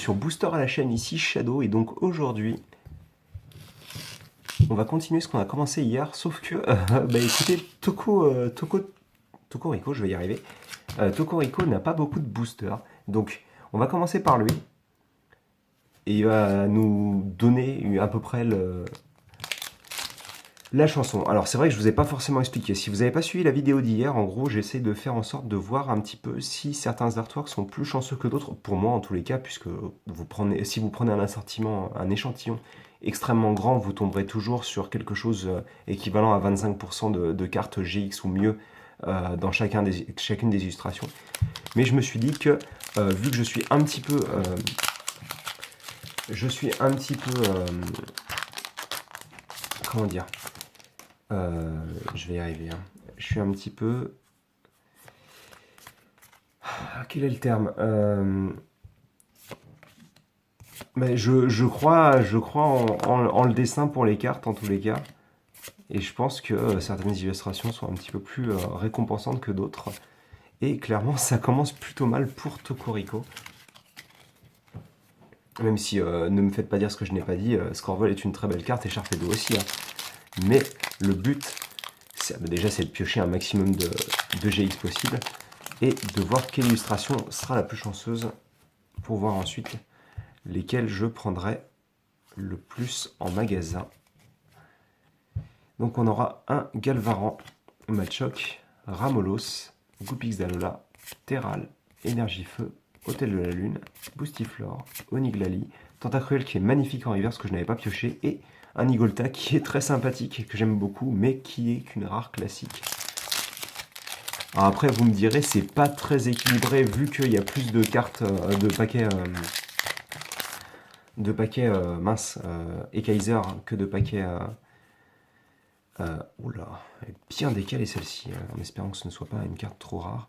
sur Booster à la chaîne, ici Shadow, et donc aujourd'hui, on va continuer ce qu'on a commencé hier, sauf que, bah écoutez, Tokorico, je vais y arriver, Tokorico n'a pas beaucoup de boosters, donc on va commencer par lui, et il va nous donner à peu près la chanson. Alors c'est vrai que je vous ai pas forcément expliqué. Si vous n'avez pas suivi la vidéo d'hier, en gros j'essaie de faire en sorte de voir un petit peu si certains artworks sont plus chanceux que d'autres, pour moi en tous les cas, puisque si vous prenez un assortiment, un échantillon extrêmement grand, vous tomberez toujours sur quelque chose équivalent à 25% de cartes GX ou mieux dans chacune des illustrations. Mais je me suis dit que vu que je suis un petit peu... comment dire, je vais y arriver. Hein. Je suis un petit peu... Quel est le terme mais je crois en le dessin pour les cartes, en tous les cas. Et je pense que certaines illustrations sont un petit peu plus récompensantes que d'autres. Et clairement, ça commence plutôt mal pour Tokorico. Même si, ne me faites pas dire ce que je n'ai pas dit, Scorvol est une très belle carte et Sharpedo aussi. Hein. Mais le but, déjà, c'est de piocher un maximum de GX possible et de voir quelle illustration sera la plus chanceuse pour voir ensuite lesquelles je prendrai le plus en magasin. Donc on aura un Galvaran, Machoc, Ramolos, Goopix d'Alola, Terral, Énergie Feu, Hôtel de la Lune, Boostiflore, Oniglali, Tentacruel qui est magnifique en reverse que je n'avais pas pioché, et un Igolta qui est très sympathique, que j'aime beaucoup, mais qui est qu'une rare classique. Alors après, vous me direz, c'est pas très équilibré vu qu'il y a plus de cartes, de paquets mince et Kaiser que de paquets... oula, elle est bien décalée celle-ci, en espérant que ce ne soit pas une carte trop rare.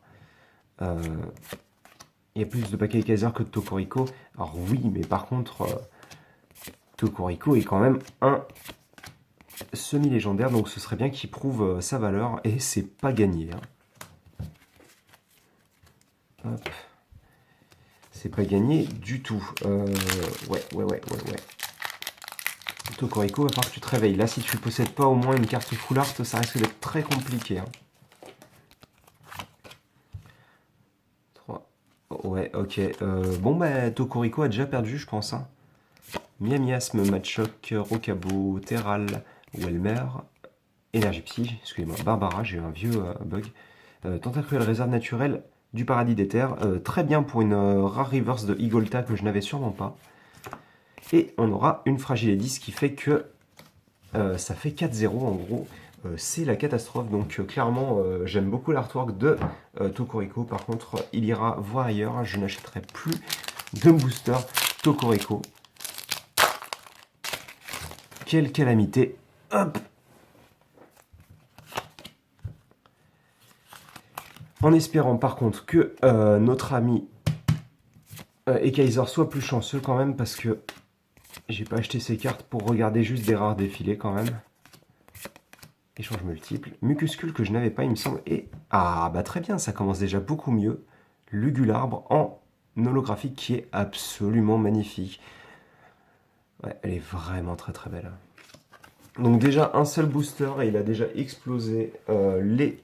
Il y a plus de paquets Kaiser que de Tokorico. Alors oui, mais par contre, Tokorico est quand même un semi-légendaire, donc ce serait bien qu'il prouve sa valeur, et c'est pas gagné. Hein. Hop. C'est pas gagné du tout. Ouais. Tokorico, va falloir que tu te réveilles. Là, si tu ne possèdes pas au moins une carte full art, ça risque d'être très compliqué. Hein. 3. Ouais, ok. Bon, bah, Tokorico a déjà perdu, je pense. Hein. Miasme, Machoc, Rokabo, Terral, Welmer, Énergie Psy, excusez-moi, Barbara, j'ai eu un vieux bug. Tentacruel réserve naturelle du paradis des terres. Très bien pour une rare reverse de Igolta que je n'avais sûrement pas. Et on aura une fragile 10 qui fait que ça fait 4-0 en gros. C'est la catastrophe. Donc clairement, j'aime beaucoup l'artwork de Tokorico. Par contre, il ira voir ailleurs. Je n'achèterai plus de booster Tokorico. Quelle calamité. Hop. En espérant par contre que notre ami Kaiser soit plus chanceux quand même, parce que j'ai pas acheté ces cartes pour regarder juste des rares défilés quand même. Échange multiple. Mucuscule que je n'avais pas il me semble. Et ah bah très bien, ça commence déjà beaucoup mieux. Lugularbre en holographique qui est absolument magnifique. Ouais, elle est vraiment très très belle. Donc déjà un seul booster et il a déjà explosé les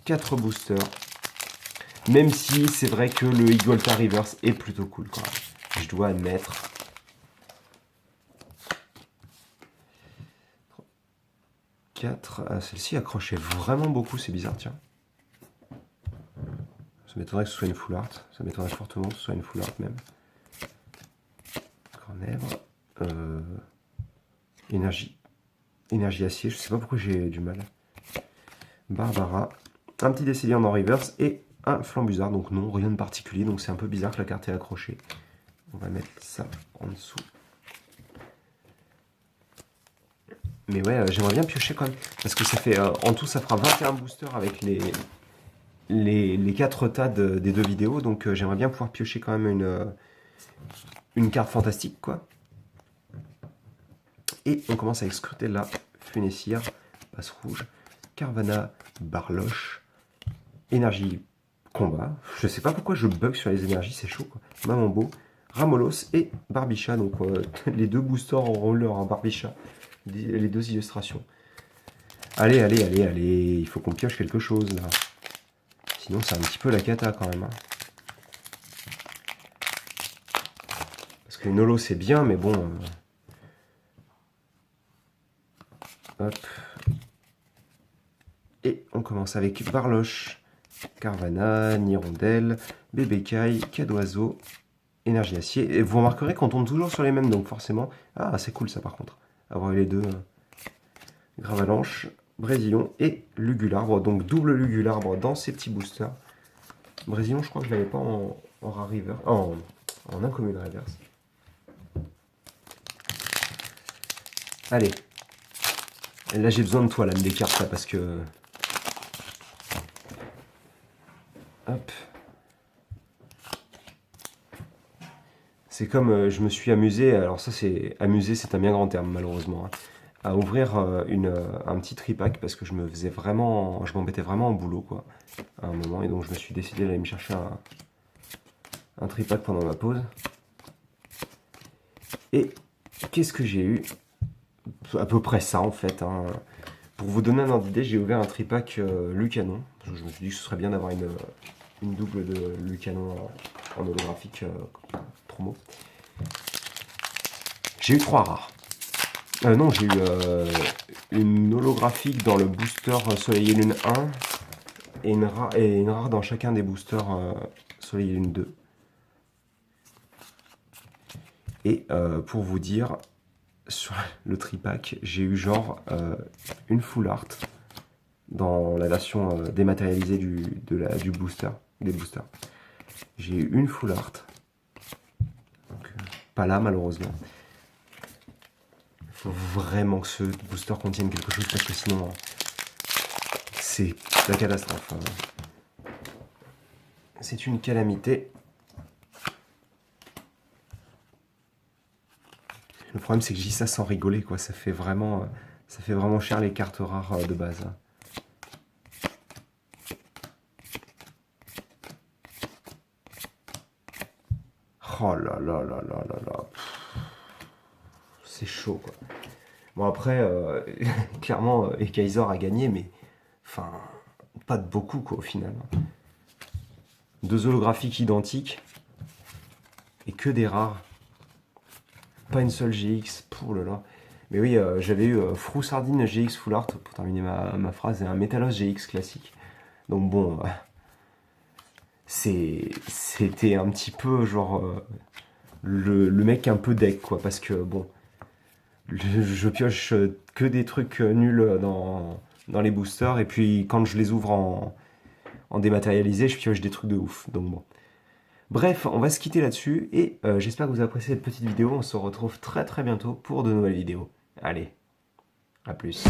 4 boosters. Même si c'est vrai que le Igolta Reverse est plutôt cool quand même. Je dois admettre. 4. Ah, celle-ci accrochait vraiment beaucoup, c'est bizarre, tiens. Ça m'étonnerait que ce soit une full art. Ça m'étonnerait fortement que ce soit une full art même. Cornèvre. Énergie acier, je sais pas pourquoi j'ai du mal. Barbara. Un petit Décéliant en reverse et un Flambusard. Donc non, rien de particulier. Donc c'est un peu bizarre que la carte est accrochée. On va mettre ça en dessous. Mais ouais, j'aimerais bien piocher quand même. Parce que ça fait, en tout, ça fera 21 boosters avec les 4 tas des 2 vidéos. Donc j'aimerais bien pouvoir piocher quand même une carte fantastique, quoi. Et on commence à scruter la Funessire, Passe Rouge, Carvana, Barloche, Énergie Combat. Je sais pas pourquoi je bug sur les énergies, c'est chaud, quoi. Maman Beau, Ramolos et Barbicha. Donc les deux boosters auront leur Barbicha, les deux illustrations. Allez, allez, allez, allez, il faut qu'on pioche quelque chose là. Sinon c'est un petit peu la cata quand même. Hein. Parce que une holo c'est bien, mais bon... Hop. Et on commence avec Barloche, Carvana, Nirondelle, Bébécaille, Cadoiseau, Énergie Acier. Et vous remarquerez qu'on tombe toujours sur les mêmes, donc forcément... Ah, c'est cool ça par contre, avoir eu les deux. Gravalanche, Brésillon et Lugularbre. Donc double Lugularbre dans ces petits boosters. Brésillon, je crois que je l'avais pas en rare river, en incommune reverse. Allez. Et là j'ai besoin de toi, l'âme des cartes là, parce que... Hop. C'est comme je me suis amusé, alors ça c'est... Amusé c'est un bien grand terme malheureusement, hein, à ouvrir un petit tripack parce que je me faisais vraiment... Je m'embêtais vraiment au boulot quoi, à un moment, et donc je me suis décidé d'aller me chercher un tripack pendant ma pause. Et qu'est-ce que j'ai eu? À peu près ça en fait. Hein. Pour vous donner un ordre d'idée, j'ai ouvert un tripack Lucanon. Je me suis dit que ce serait bien d'avoir une double de Lucanon en holographique promo. J'ai eu 3 rares. Non, j'ai eu une holographique dans le booster Soleil et Lune 1 et une rare dans chacun des boosters Soleil et Lune 2. Et pour vous dire, sur le tripack, j'ai eu genre une full art dans la version dématérialisée du booster, des boosters. J'ai eu une full art, donc, pas là malheureusement. Il faut vraiment que ce booster contienne quelque chose parce que sinon c'est la catastrophe. C'est une calamité. Le problème c'est que je dis ça sans rigoler quoi, ça fait vraiment cher les cartes rares de base. Oh là là là là là là. C'est chaud quoi. Bon après, clairement, Ekaizer a gagné, mais enfin, pas de beaucoup quoi au final. 2 holographiques identiques et que des rares. Pas une seule GX, pour le là. Mais oui, j'avais eu Froussardine GX Full Art pour terminer ma phrase et un Metalos GX classique. Donc bon, c'était un petit peu genre le mec un peu deck quoi, parce que bon, je pioche que des trucs nuls dans les boosters et puis quand je les ouvre en dématérialisé, je pioche des trucs de ouf. Donc bon. Bref, on va se quitter là-dessus et j'espère que vous avez apprécié cette petite vidéo. On se retrouve très très bientôt pour de nouvelles vidéos. Allez, à plus.